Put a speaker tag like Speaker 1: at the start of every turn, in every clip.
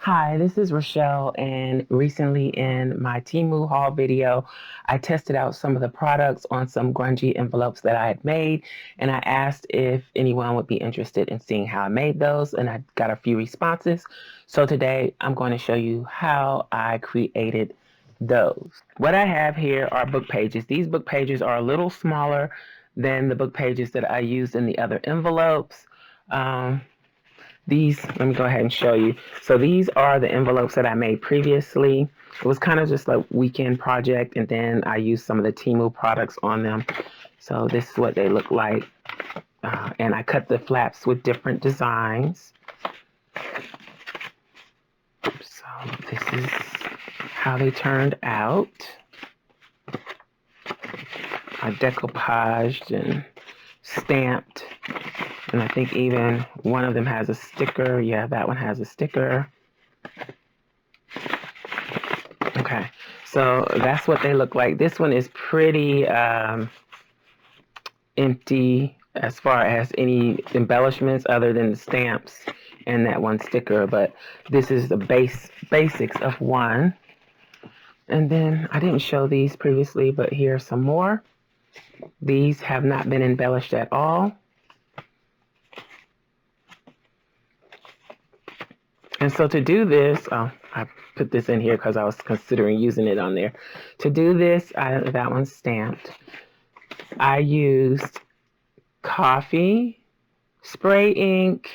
Speaker 1: Hi, this is Rachelle, and recently in my Temu haul video, I tested out some of the products on some grungy envelopes that I had made, and I asked if anyone would be interested in seeing how I made those, and I got a few responses. So today I'm going to show you how I created those. What I have here are book pages. These book pages are a little smaller than the book pages that I used in the other envelopes. Let me go ahead and show you. So these are the envelopes that I made previously. It was kind of just a weekend project, and then I used some of the Temu products on them. So this is what they look like. And I cut the flaps with different designs. So this is how they turned out. I decoupaged and stamped. And I think even one of them has a sticker. Yeah, that one has a sticker. Okay, so that's what they look like. This one is pretty empty as far as any embellishments other than the stamps and that one sticker, but this is the basics of one. And then I didn't show these previously, but here are some more. These have not been embellished at all. And so to do this, I put this in here because I was considering using it on there. To do this, that one's stamped. I used coffee, spray ink,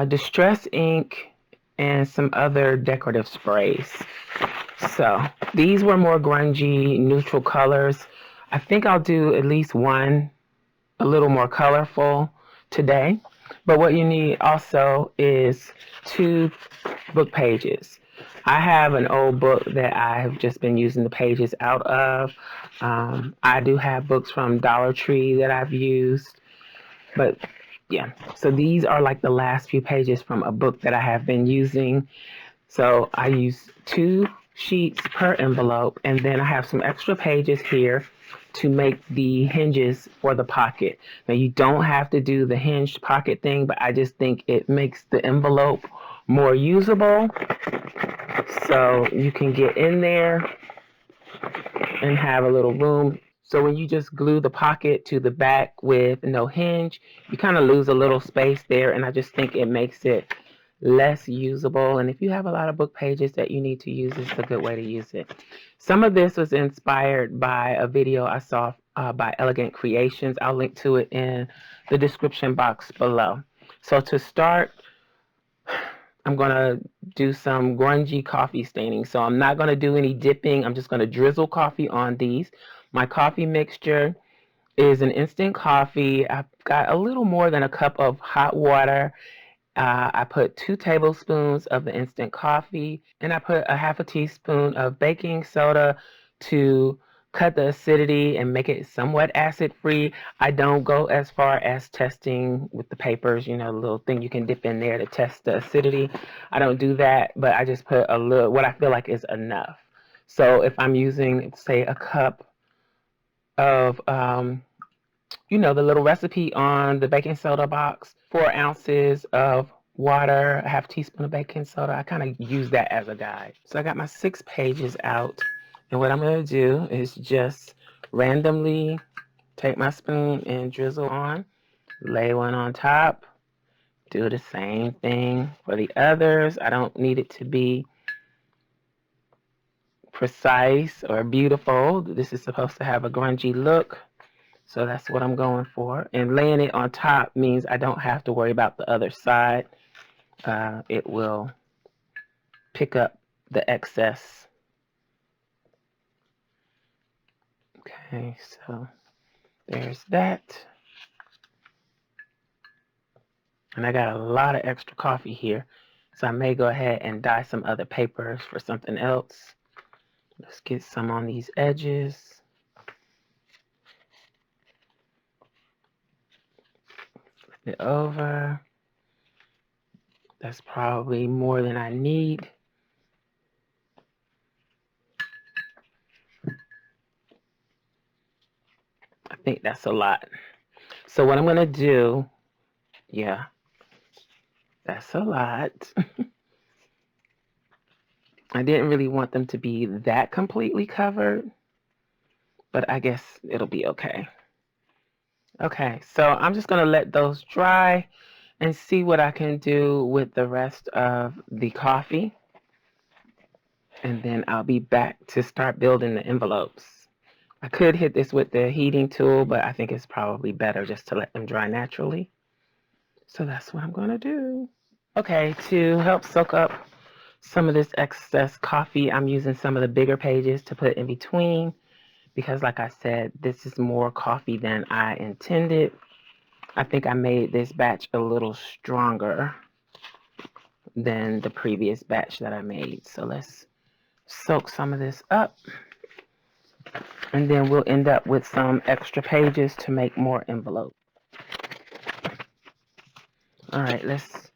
Speaker 1: distress ink, and some other decorative sprays. So these were more grungy, neutral colors. I think I'll do at least one a little more colorful today. But what you need also is 2 book pages. I have an old book that I have just been using the pages out of. I do have books from Dollar Tree that I've used. But yeah, so these are like the last few pages from a book that I have been using. So I use 2 sheets per envelope, and then I have some extra pages here to make the hinges for the pocket. Now you don't have to do the hinged pocket thing, but I just think it makes the envelope more usable. So you can get in there and have a little room. So when you just glue the pocket to the back with no hinge, you kind of lose a little space there, and I just think it makes it less usable. And if you have a lot of book pages that you need to use, it's a good way to use it. Some of this was inspired by a video I saw by Elegant Creations. I'll link to it in the description box below. So to start, I'm going to do some grungy coffee staining. So I'm not going to do any dipping. I'm just going to drizzle coffee on these. My coffee mixture is an instant coffee. I've got a little more than a cup of hot water. I put 2 tablespoons of the instant coffee, and I put a half a teaspoon of baking soda to cut the acidity and make it somewhat acid free. I don't go as far as testing with the papers, you know, the little thing you can dip in there to test the acidity. I don't do that, but I just put a little, what I feel like is enough. So if I'm using, say, a cup of you know, the little recipe on the baking soda box, 4 ounces of water, a half teaspoon of baking soda. I kind of use that as a guide. So I got my 6 pages out, and what I'm going to do is just randomly take my spoon and drizzle on, lay one on top, do the same thing for the others. I don't need it to be precise or beautiful. This is supposed to have a grungy look. So that's what I'm going for. And laying it on top means I don't have to worry about the other side. It will pick up the excess. Okay, so there's that. And I got a lot of extra coffee here. So I may go ahead and dye some other papers for something else. Let's get some on these edges. Flip it over. That's probably more than I need. I think that's a lot. So what I'm going to do, yeah, that's a lot. I didn't really want them to be that completely covered, but I guess it'll be okay. Okay, so I'm just going to let those dry and see what I can do with the rest of the coffee. And then I'll be back to start building the envelopes. I could hit this with the heating tool, but I think it's probably better just to let them dry naturally. So that's what I'm going to do. Okay, to help soak up some of this excess coffee, I'm using some of the bigger pages to put in between because, like I said, this is more coffee than I intended. I think I made this batch a little stronger than the previous batch that I made. So let's soak some of this up, and then we'll end up with some extra pages to make more envelopes. All right, let's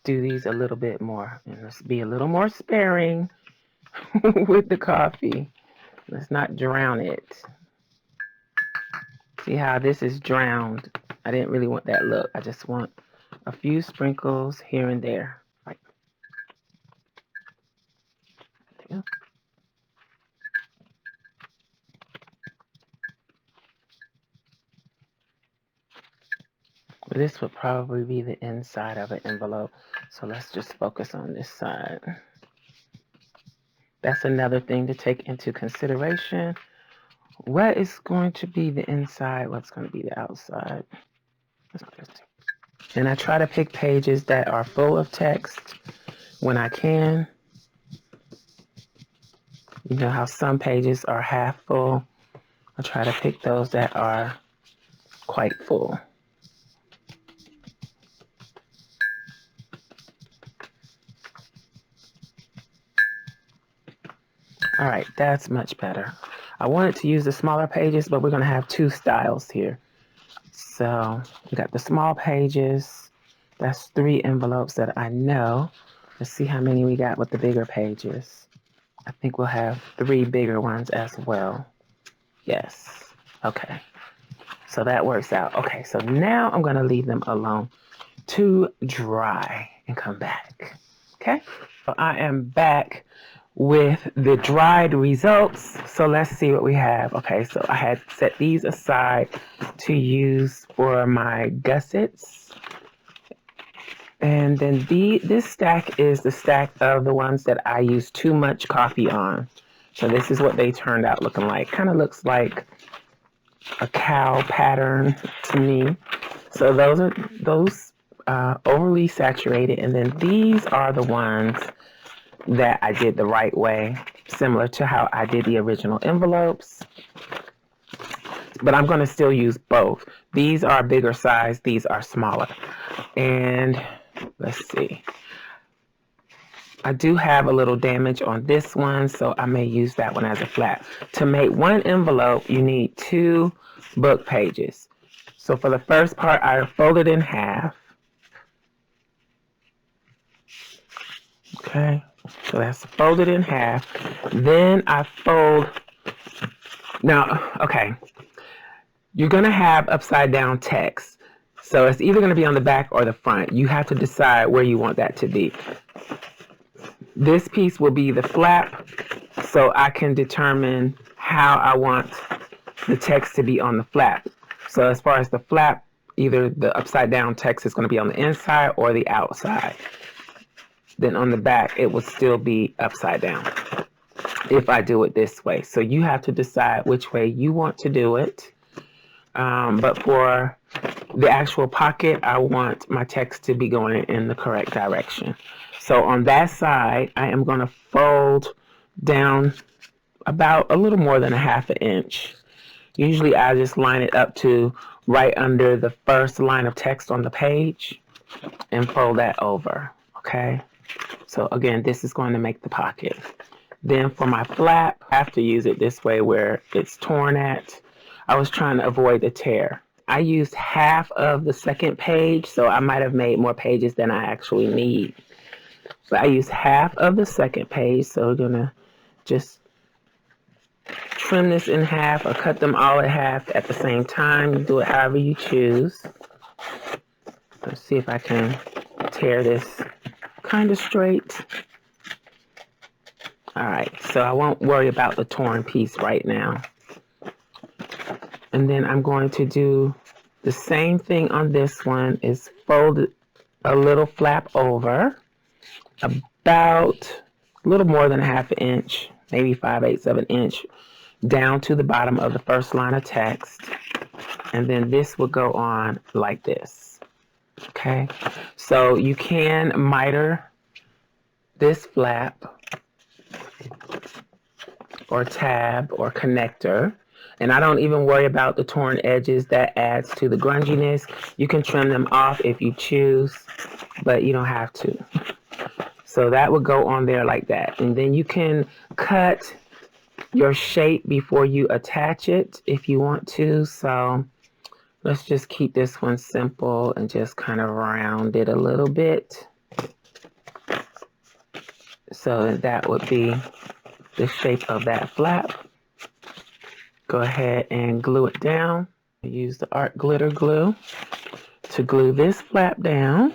Speaker 1: do these a little bit more, and let's be a little more sparing with the coffee. Let's not drown it. See how this is drowned? I didn't really want that look. I just want a few sprinkles here and there. Right. There. This would probably be the inside of an envelope. So let's just focus on this side. That's another thing to take into consideration. What is going to be the inside? What's going to be the outside? And I try to pick pages that are full of text when I can. You know how some pages are half full? I try to pick those that are quite full. All right, that's much better. I wanted to use the smaller pages, but we're going to have two styles here. So we got the small pages. That's 3 envelopes that I know. Let's see how many we got with the bigger pages. I think we'll have 3 bigger ones as well. Yes. Okay. So that works out. Okay, so now I'm going to leave them alone to dry and come back. Okay, so I am back with the dried results. So let's see what we have. Okay, so I had set these aside to use for my gussets. And then this stack is the stack of the ones that I used too much coffee on. So this is what they turned out looking like. Kind of looks like a cow pattern to me. So those are overly saturated, and then these are the ones that I did the right way, similar to how I did the original envelopes. But I'm going to still use both. These are bigger size, these are smaller. And let's see. I do have a little damage on this one, so I may use that one as a flat. To make one envelope, you need 2 book pages. So for the first part, I folded in half. Okay, so that's folded in half. Then I fold. Now, okay, you're going to have upside down text. So it's either going to be on the back or the front. You have to decide where you want that to be. This piece will be the flap, so I can determine how I want the text to be on the flap. So as far as the flap, either the upside down text is going to be on the inside or the outside. Then on the back, it will still be upside down if I do it this way. So you have to decide which way you want to do it. But for the actual pocket, I want my text to be going in the correct direction. So on that side, I am going to fold down about a little more than a ½ inch. Usually I just line it up to right under the first line of text on the page and fold that over. Okay. So again, this is going to make the pocket. Then for my flap, I have to use it this way where it's torn at. I was trying to avoid the tear. I used half of the second page, so I might have made more pages than I actually need. But I used half of the second page, so we're gonna just trim this in half or cut them all in half at the same time. You do it however you choose. Let's see if I can tear this kind of straight. All right, so I won't worry about the torn piece right now. And then I'm going to do the same thing on this one, is fold a little flap over, about a little more than a half an inch, maybe 5/8 of an inch, down to the bottom of the first line of text. And then this will go on like this. Okay, so you can miter this flap or tab or connector. And I don't even worry about the torn edges. That adds to the grunginess. You can trim them off if you choose, but you don't have to. So that would go on there like that. And then you can cut your shape before you attach it if you want to. So let's just keep this one simple and just kind of round it a little bit. So that would be the shape of that flap. Go ahead and glue it down. Use the art glitter glue to glue this flap down.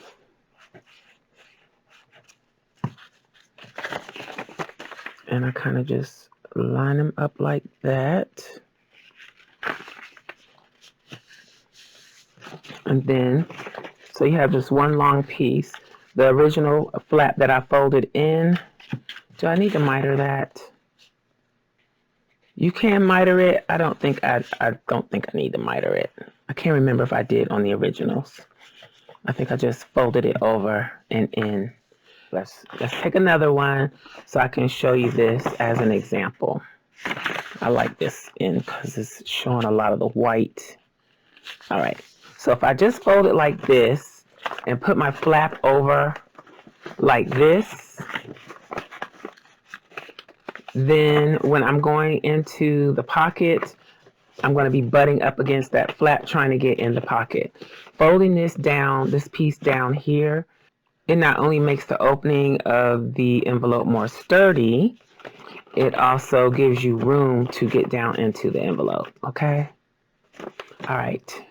Speaker 1: And I kind of just line them up like that. And then, so you have just one long piece. The original flap that I folded in, do I need to miter that? You can miter it. I don't think I need to miter it. I can't remember if I did on the originals. I think I just folded it over and in. Let's take another one so I can show you this as an example. I like this in because it's showing a lot of the white. All right. So if I just fold it like this and put my flap over like this, then when I'm going into the pocket, I'm going to be butting up against that flap trying to get in the pocket. Folding this down, this piece down here, it not only makes the opening of the envelope more sturdy, it also gives you room to get down into the envelope, okay? All right.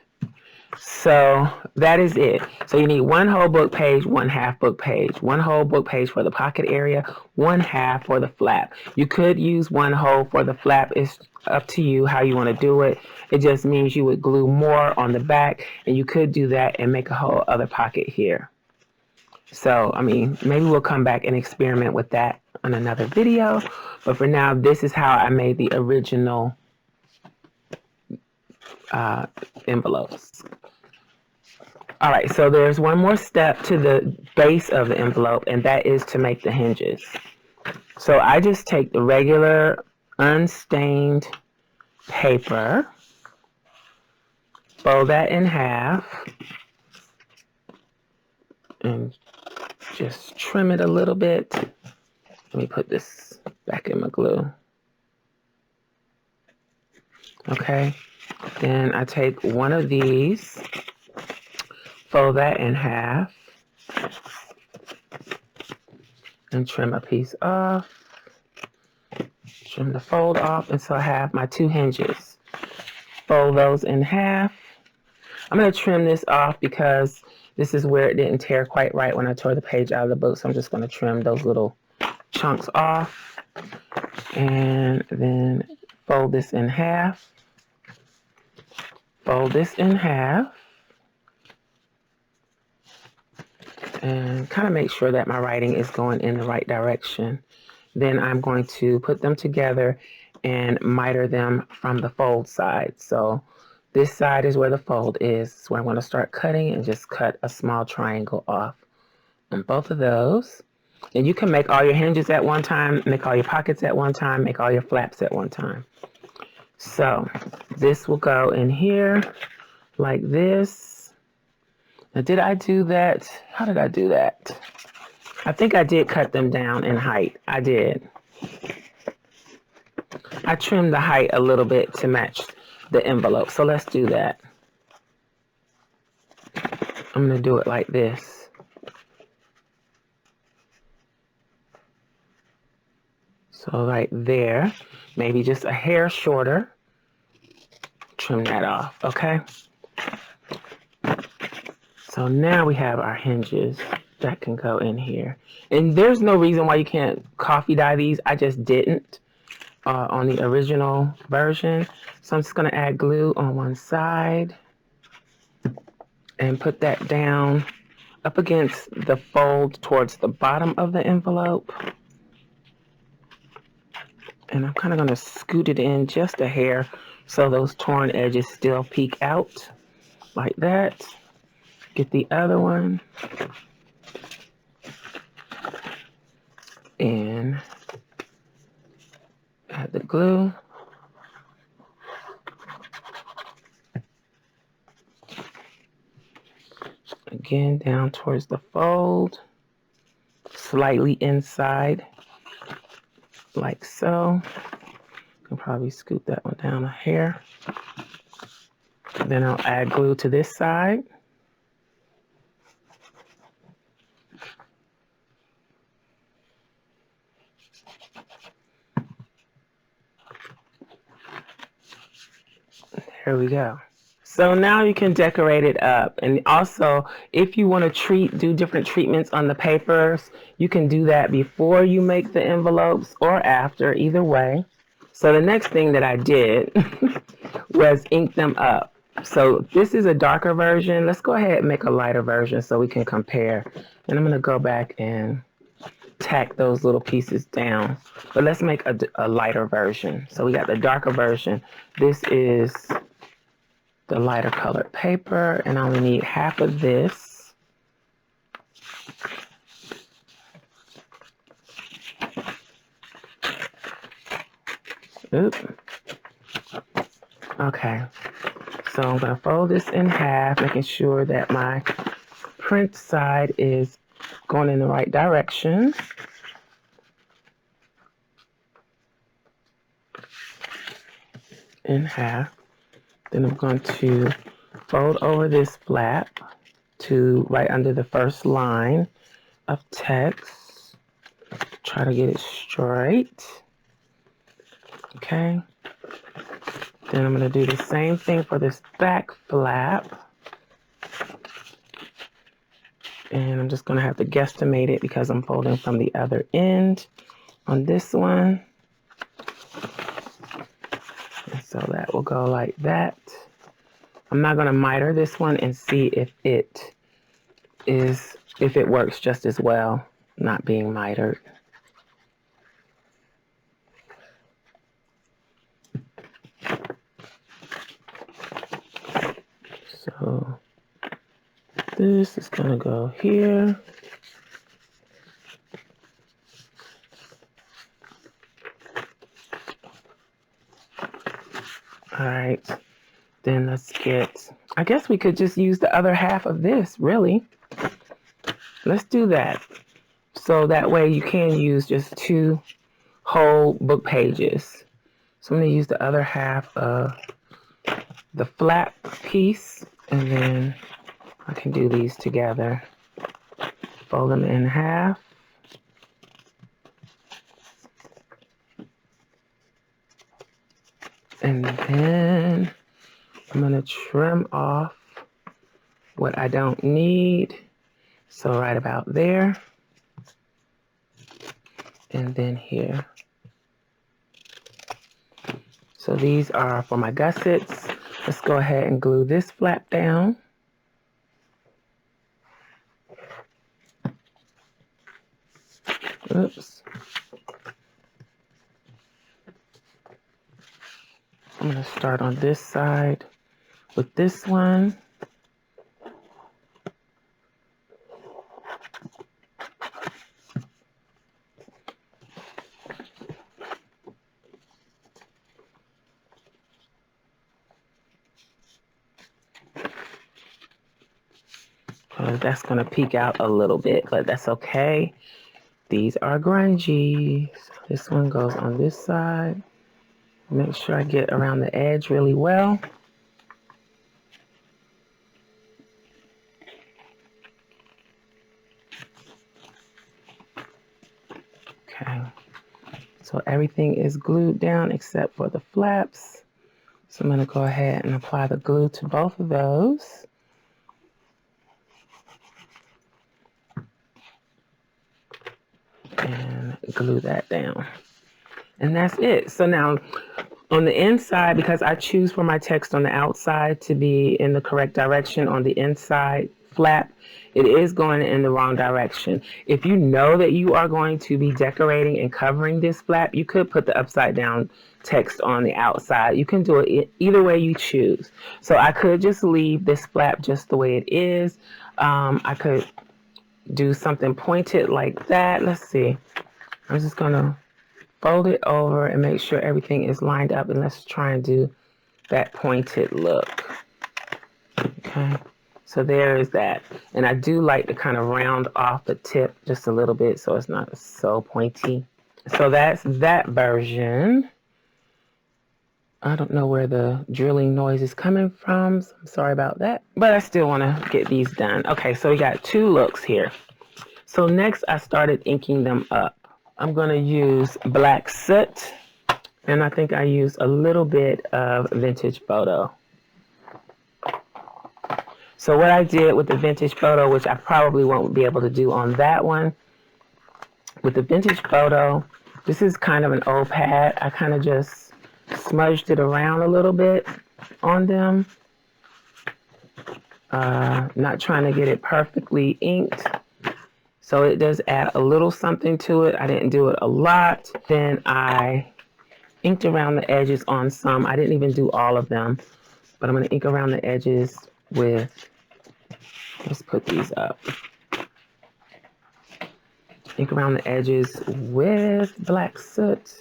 Speaker 1: So that is it. So you need one whole book page, one half book page, one whole book page for the pocket area, one half for the flap. You could use one whole for the flap. It's up to you how you want to do it. It just means you would glue more on the back, and you could do that and make a whole other pocket here. So, I mean, maybe we'll come back and experiment with that on another video. But for now, this is how I made the original envelopes. All right, so there's one more step to the base of the envelope, and that is to make the hinges. So I just take the regular unstained paper, fold that in half, and just trim it a little bit. Let me put this back in my glue. Okay, then I take one of these, fold that in half, and trim a piece off. Trim the fold off, and so I have my two hinges. Fold those in half. I'm going to trim this off because this is where it didn't tear quite right when I tore the page out of the book, so I'm just going to trim those little chunks off. And then fold this in half. Fold this in half. And kind of make sure that my writing is going in the right direction. Then I'm going to put them together and miter them from the fold side. So this side is where the fold is. So I'm going to start cutting and just cut a small triangle off on both of those. And you can make all your hinges at one time, make all your pockets at one time, make all your flaps at one time. So this will go in here like this. Now, did I do that? How did I do that? I think I did cut them down in height. I did. I trimmed the height a little bit to match the envelope. So let's do that. I'm going to do it like this. So right there, maybe just a hair shorter. Trim that off, okay? So now we have our hinges. that can go in here. And there's no reason why you can't coffee dye these. I just didn't on the original version. So I'm just going to add glue on one side and put that down up against the fold towards the bottom of the envelope. And I'm kind of going to scoot it in just a hair so those torn edges still peek out like that. Get the other one. And add the glue. Again, down towards the fold. Slightly inside. Like so. You can probably scoot that one down a hair. Then I'll add glue to this side. There we go. So now you can decorate it up. And also, if you want to do different treatments on the papers, you can do that before you make the envelopes or after, either way. So the next thing that I did was ink them up. So this is a darker version. Let's go ahead and make a lighter version so we can compare. And I'm going to go back and tack those little pieces down. But let's make a lighter version. So we got the darker version. This is the lighter colored paper, and I only need half of this. Oops. Okay, so I'm going to fold this in half, making sure that my print side is going in the right direction. In half. Then I'm going to fold over this flap to right under the first line of text. Try to get it straight. Okay. Then I'm going to do the same thing for this back flap. And I'm just going to have to guesstimate it because I'm folding from the other end on this one. And so that will go like that. I'm not going to miter this one and see if it works just as well, not being mitered. So this is going to go here. All right, then let's get, I guess we could just use the other half of this, really. Let's do that. So that way you can use just 2 whole book pages. So I'm going to use the other half of the flap piece, and then I can do these together. Fold them in half. And then I'm going to trim off what I don't need. So right about there. And then here. So these are for my gussets. Let's go ahead and glue this flap down. Oops. I'm going to start on this side with this one. That's going to peek out a little bit, but that's okay. These are grungy. So this one goes on this side. Make sure I get around the edge really well. Okay. So everything is glued down except for the flaps. So I'm going to go ahead and apply the glue to both of those. glue that down. And that's it. So now on the inside, because I choose for my text on the outside to be in the correct direction, on the inside flap, it is going in the wrong direction. If you know that you are going to be decorating and covering this flap, you could put the upside down text on the outside. You can do it either way you choose. So I could just leave this flap just the way it is. I could do something pointed like that. Let's see. I'm just going to fold it over and make sure everything is lined up, and let's try and do that pointed look. Okay. So there is that. And I do like to kind of round off the tip just a little bit so it's not so pointy. So that's that version. I don't know where the drilling noise is coming from, so I'm sorry about that. But I still want to get these done. Okay, so we got 2 looks here. So next I started inking them up. I'm going to use black soot, and I think I used a little bit of vintage photo. So what I did with the vintage photo, which I probably won't be able to do on that one, with the vintage photo, this is kind of an old pad. I kind of just smudged it around a little bit on them. Not trying to get it perfectly inked. So it does add a little something to it. I didn't do it a lot. Then I inked around the edges on some. I didn't even do all of them, but I'm going to ink around the edges with, let's put these up. Ink around the edges with black soot.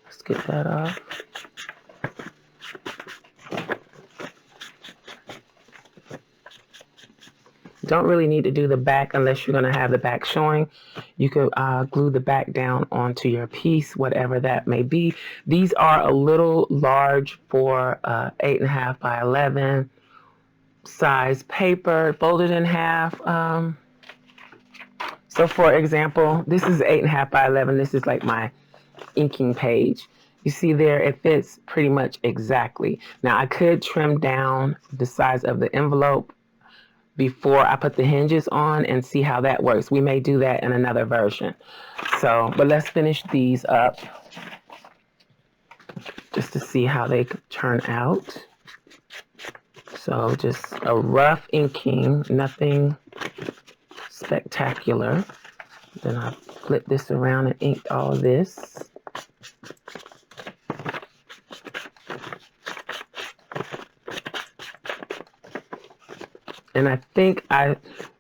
Speaker 1: Let's get that off. Don't really need to do the back unless you're going to have the back showing. You could glue the back down onto your piece, whatever that may be. These are a little large for 8.5 by 11 size paper, folded in half. So for example, this is 8.5 by 11. This is like my inking page. You see there, it fits pretty much exactly. Now I could trim down the size of the envelope before I put the hinges on and see how that works. We may do that in another version. So, but let's finish these up just to see how they turn out. So just a rough inking, nothing spectacular. Then I flip this around and inked all of this. And I think I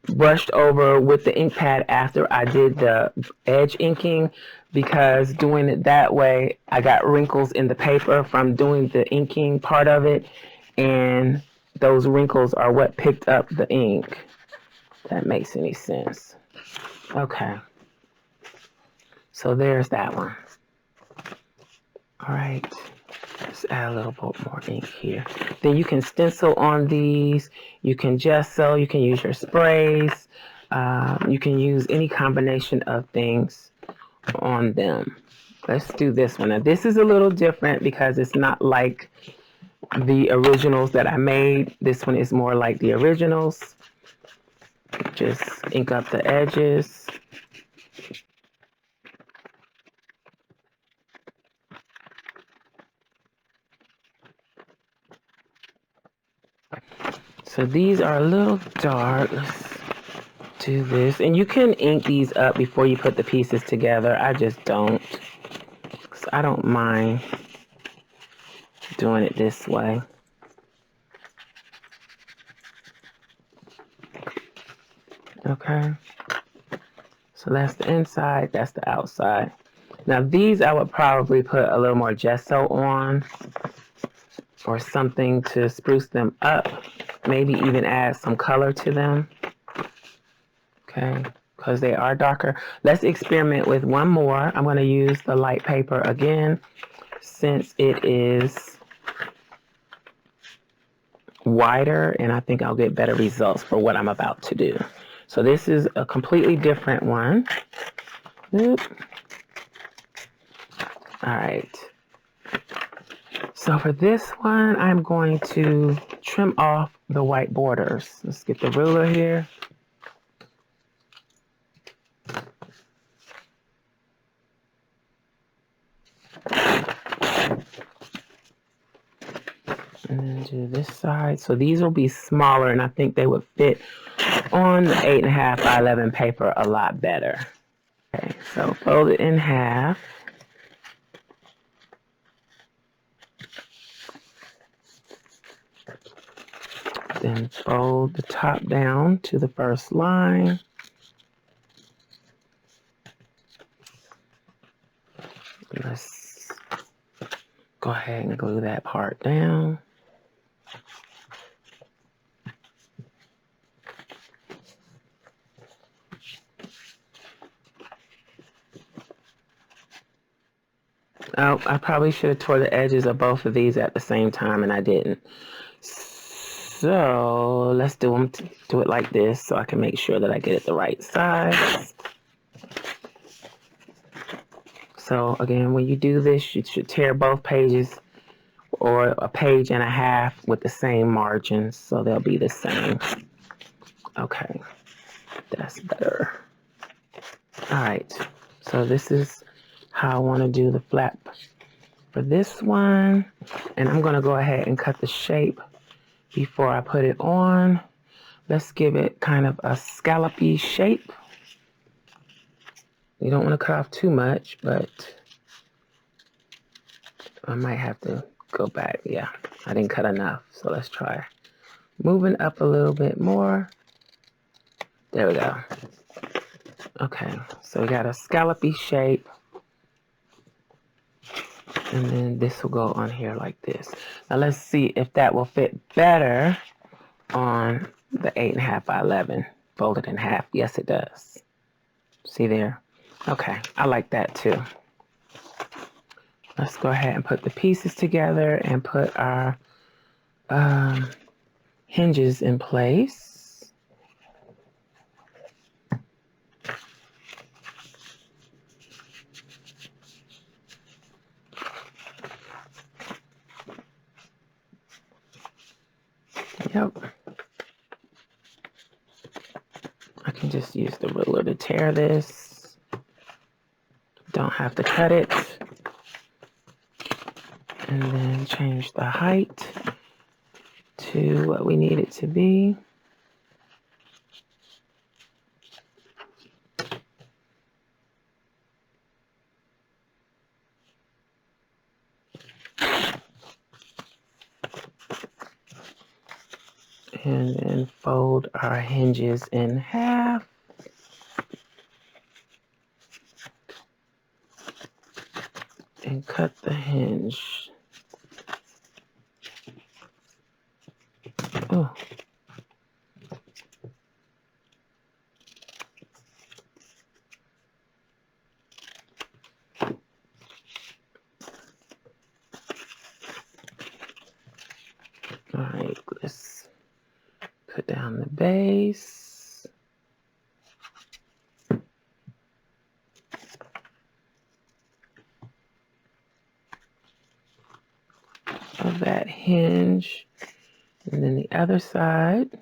Speaker 1: brushed over with the ink pad after I did the edge inking, because doing it that way, I got wrinkles in the paper from doing the inking part of it, and those wrinkles are what picked up the ink. If that makes any sense. Okay. So there's that one. All right. Let's add a little bit more ink here. Then you can stencil on these. You can gesso. You can use your sprays. You can use any combination of things on them. Let's do this one. Now this is a little different because it's not like the originals that I made. This one is more like the originals. Just ink up the edges. So these are a little dark. Let's do this. And you can ink these up before you put the pieces together. I just don't. So I don't mind doing it this way. Okay. So that's the inside, that's the outside. Now these I would probably put a little more gesso on or something to spruce them up. Maybe even add some color to them. Okay, because they are darker. Let's experiment with one more. I'm going to use the light paper again since it is wider, and I think I'll get better results for what I'm about to do. So this is a completely different one. Oop. All right. So for this one, I'm going to trim off the white borders. Let's get the ruler here. And then do this side. So these will be smaller, and I think they would fit on the 8.5 by 11 paper a lot better. Okay, so fold it in half. Then fold the top down to the first line. Let's go ahead and glue that part down. Oh, I probably should have tore the edges of both of these at the same time, and I didn't. So let's do it like this so I can make sure that I get it the right size. So again, when you do this, you should tear both pages or a page and a half with the same margins so they'll be the same. Okay, that's better. All right, so this is how I want to do the flap for this one, and I'm going to go ahead and cut the shape before I put it on. Let's give it kind of a scallopy shape. You don't want to cut off too much, but I might have to go back. Yeah, I didn't cut enough, so let's try moving up a little bit more. There we go. Okay, so we got a scallopy shape. And then this will go on here like this. Now let's see if that will fit better on the 8.5 by 11. Folded in half. Yes, it does. See there? Okay, I like that too. Let's go ahead and put the pieces together and put our hinges in place. Yep. I can just use the ruler to tear this. Don't have to cut it. And then change the height to what we need it to be. And then fold our hinges in half. And cut the hinge. Oh. All right, let's put down the base. Of that hinge. And then the other side.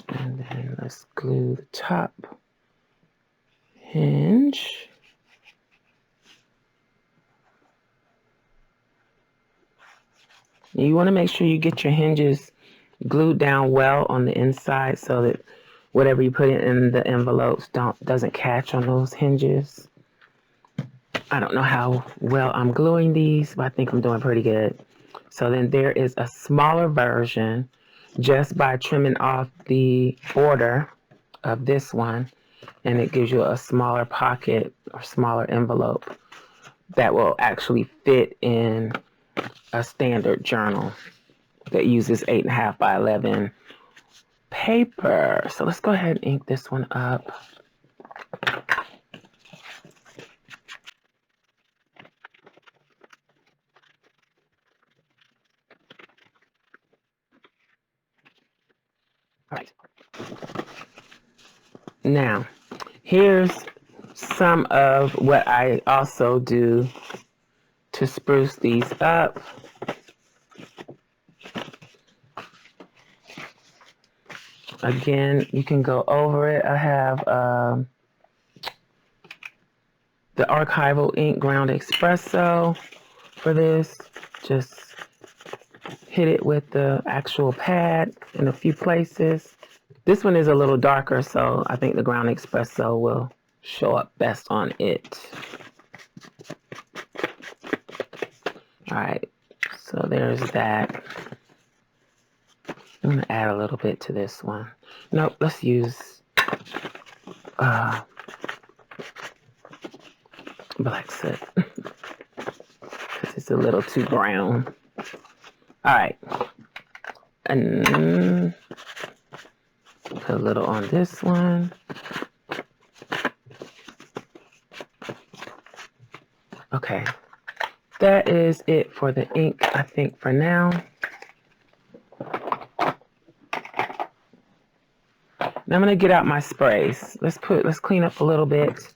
Speaker 1: And then let's glue the top hinge. You want to make sure you get your hinges glued down well on the inside so that whatever you put in the envelopes doesn't catch on those hinges. I don't know how well I'm gluing these, but I think I'm doing pretty good. So then there is a smaller version just by trimming off the border of this one, and it gives you a smaller pocket or smaller envelope that will actually fit in a standard journal that uses 8.5 by 11 paper. So let's go ahead and ink this one up. All right. Now, here's some of what I also do to spruce these up. Again, you can go over it. I have the archival ink ground espresso for this. Just hit it with the actual pad in a few places. This one is a little darker, so I think the ground espresso will show up best on it. All right, so there's that. I'm gonna add a little bit to this one. Nope, let's use black soot because it's a little too brown. All right, and put a little on this one. Okay, that is it for the ink, I think, for now. Now I'm gonna get out my sprays. Let's clean up a little bit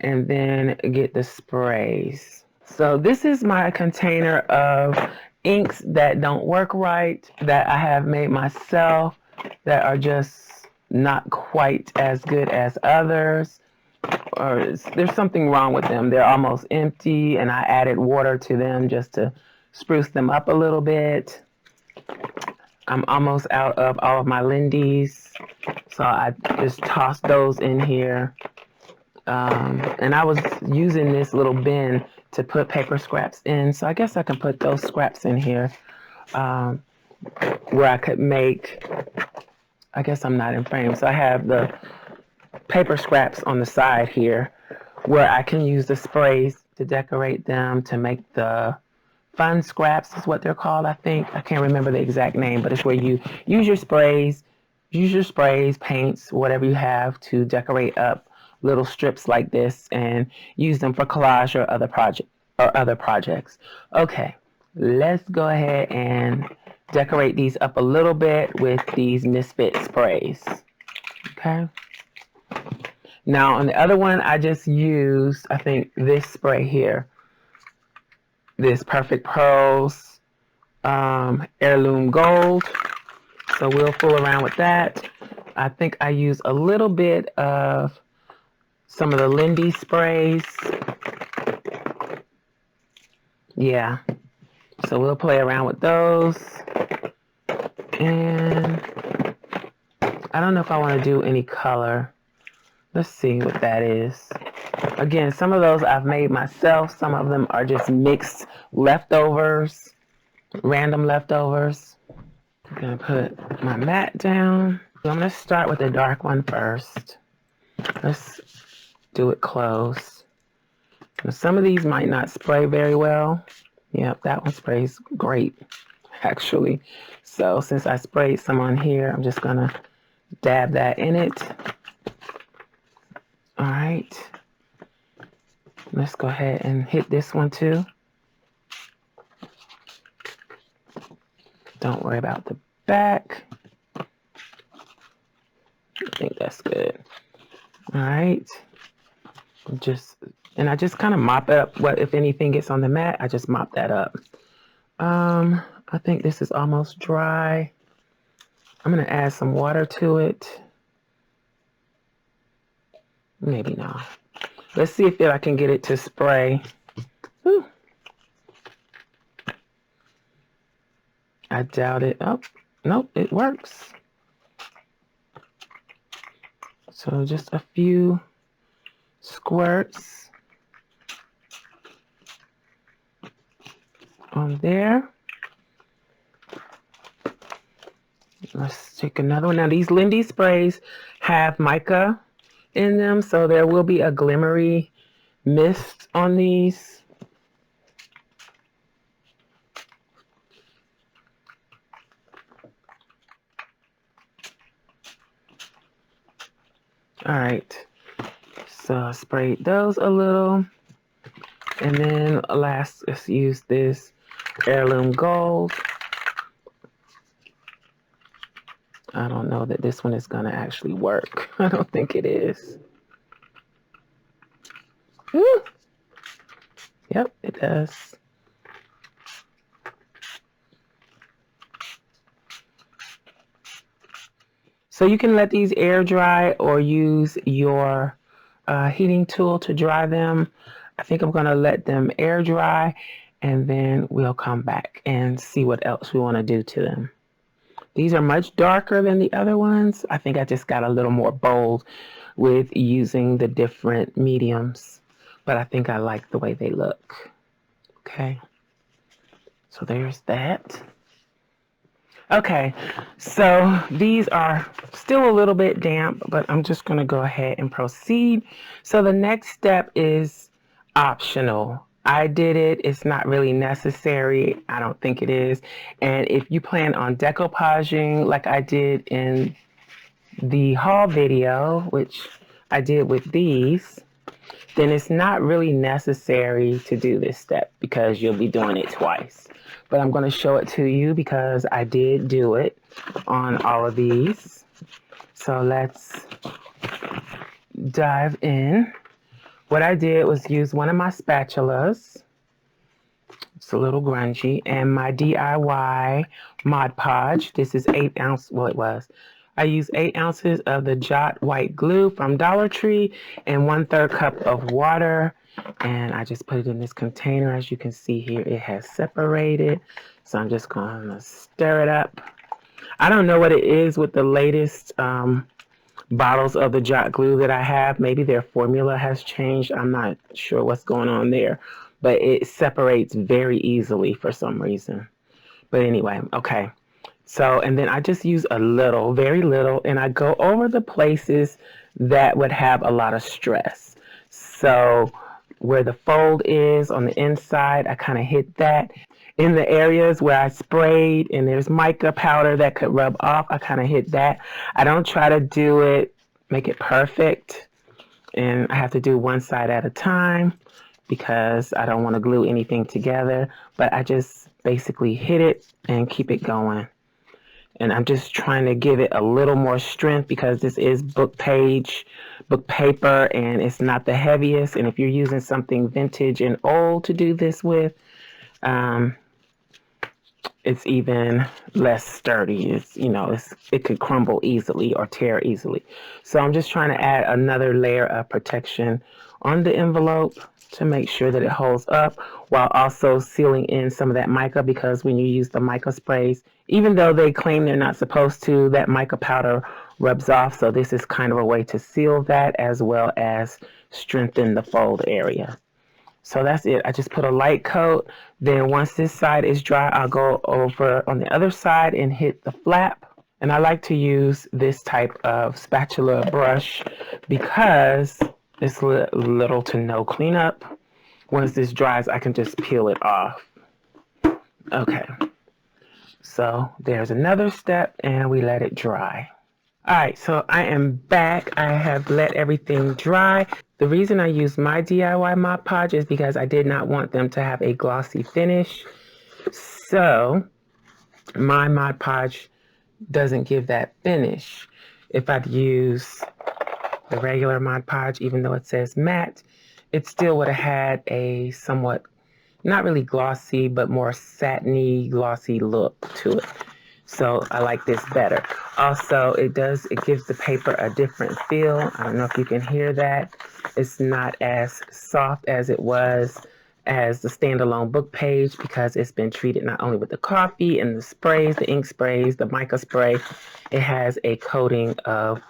Speaker 1: and then get the sprays. So this is my container of inks that don't work right, that I have made myself, that are just not quite as good as others, or there's something wrong with them. They're almost empty, and I added water to them just to spruce them up a little bit. I'm almost out of all of my Lindy's, so I just tossed those in here. And I was using this little bin to put paper scraps in, so I guess I can put those scraps in here where I could make, I guess I'm not in frame, so I have the paper scraps on the side here where I can use the sprays to decorate them to make the fun scraps is what they're called, I think. I can't remember the exact name, but it's where you use your sprays, paints, whatever you have to decorate up little strips like this and use them for collage or other projects. Okay, let's go ahead and decorate these up a little bit with these Misfit sprays. Okay. Now on the other one, I just used, I think, this spray here. This Perfect Pearls Heirloom Gold. So we'll fool around with that. I think I use a little bit of some of the Lindy sprays. Yeah. So we'll play around with those. And I don't know if I want to do any color. Let's see what that is. Again, some of those I've made myself. Some of them are just mixed leftovers, random leftovers. I'm going to put my mat down. So I'm going to start with the dark one first. Let's do it close. Now, some of these might not spray very well. Yep, that one sprays great, actually. So since I sprayed some on here, I'm just going to dab that in it. All right. Let's go ahead and hit this one too. Don't worry about the back. I think that's good. All right. I just kind of mop up what, if anything gets on the mat, I just mop that up. I think this is almost dry. I'm going to add some water to it. Maybe not. Let's see if I can get it to spray. Whew. I doubt it. Oh, nope, it works. So just a few squirts on there. Let's take another one. Now these Lindy sprays have mica in them, so there will be a glimmery mist on these. All right, so I sprayed those a little, and then last, let's use this Heirloom Gold. I don't know that this one is gonna actually work. I don't think it is. Woo! Yep, it does. So you can let these air dry or use your heating tool to dry them. I think I'm going to let them air dry, and then we'll come back and see what else we want to do to them. These are much darker than the other ones. I think I just got a little more bold with using the different mediums, but I think I like the way they look. Okay, so there's that. Okay, so these are still a little bit damp, but I'm just going to go ahead and proceed. So the next step is optional. I did it. It's not really necessary. I don't think it is. And if you plan on decoupaging like I did in the haul video, which I did with these, then it's not really necessary to do this step because you'll be doing it twice. But I'm going to show it to you because I did do it on all of these. So let's dive in. What I did was use one of my spatulas. It's a little grungy. And my DIY Mod Podge. This is 8 ounce. Well, it was. I used 8 ounces of the Jot White Glue from Dollar Tree and 1/3 cup of water. And I just put it in this container. As you can see here, it has separated. So I'm just going to stir it up. I don't know what it is with the latest bottles of the Jot Glue that I have. Maybe their formula has changed. I'm not sure what's going on there. But it separates very easily for some reason. But anyway, okay. So, and then I just use a little, very little, and I go over the places that would have a lot of stress. So where the fold is on the inside, I kind of hit that. In the areas where I sprayed and there's mica powder that could rub off, I kind of hit that. I don't try to do it, make it perfect. And I have to do one side at a time because I don't want to glue anything together. But I just basically hit it and keep it going. And I'm just trying to give it a little more strength because this is book paper, and it's not the heaviest. And if you're using something vintage and old to do this with, it's even less sturdy. It's, you know, it could crumble easily or tear easily. So I'm just trying to add another layer of protection on the envelope to make sure that it holds up while also sealing in some of that mica, because when you use the mica sprays, even though they claim they're not supposed to, that mica powder rubs off. So this is kind of a way to seal that as well as strengthen the fold area. So that's it. I just put a light coat. Then once this side is dry, I'll go over on the other side and hit the flap. And I like to use this type of spatula brush because it's little to no cleanup. Once this dries, I can just peel it off. Okay. So there's another step, and we let it dry. All right, so I am back. I have let everything dry. The reason I used my DIY Mod Podge is because I did not want them to have a glossy finish. So my Mod Podge doesn't give that finish. If I'd use the regular Mod Podge, even though it says matte, it still would have had a somewhat, not really glossy, but more satiny, glossy look to it. So I like this better. Also, it gives the paper a different feel. I don't know if you can hear that. It's not as soft as it was as the standalone book page because it's been treated not only with the coffee and the sprays, the ink sprays, the mica spray. It has a coating of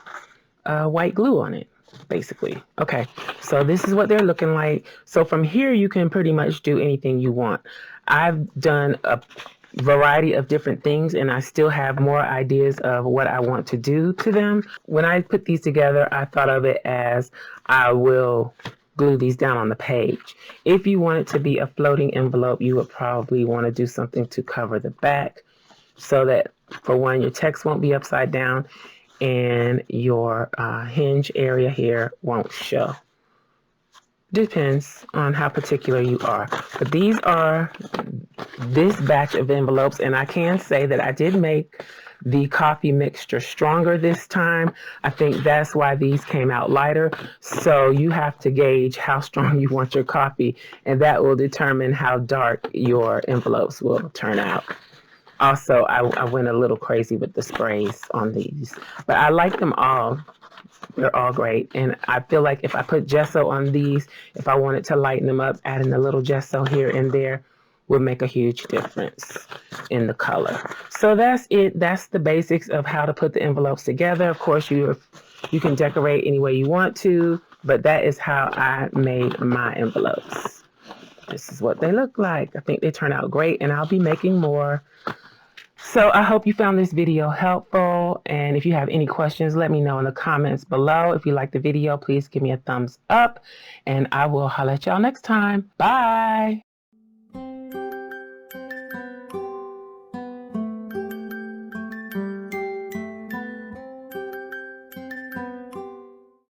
Speaker 1: white glue on it, basically. Okay, so this is what they're looking like. So from here, you can pretty much do anything you want. I've done a variety of different things, and I still have more ideas of what I want to do to them. When I put these together, I thought of it as I will glue these down on the page. If you want it to be a floating envelope, you would probably want to do something to cover the back so that, for one, your text won't be upside down and your hinge area here won't show. Depends on how particular you are. But these are this batch of envelopes, and I can say that I did make the coffee mixture stronger this time. I think that's why these came out lighter. So you have to gauge how strong you want your coffee, and that will determine how dark your envelopes will turn out. Also, I went a little crazy with the sprays on these, but I like them all. They're all great. And I feel like if I put gesso on these, if I wanted to lighten them up, adding a little gesso here and there would make a huge difference in the color. So that's it. That's the basics of how to put the envelopes together. Of course, you can decorate any way you want to, but that is how I made my envelopes. This is what they look like. I think they turn out great, and I'll be making more. So I hope you found this video helpful, and if you have any questions, let me know in the comments below. If you like the video, please give me a thumbs up, and I will holler at y'all next time. Bye!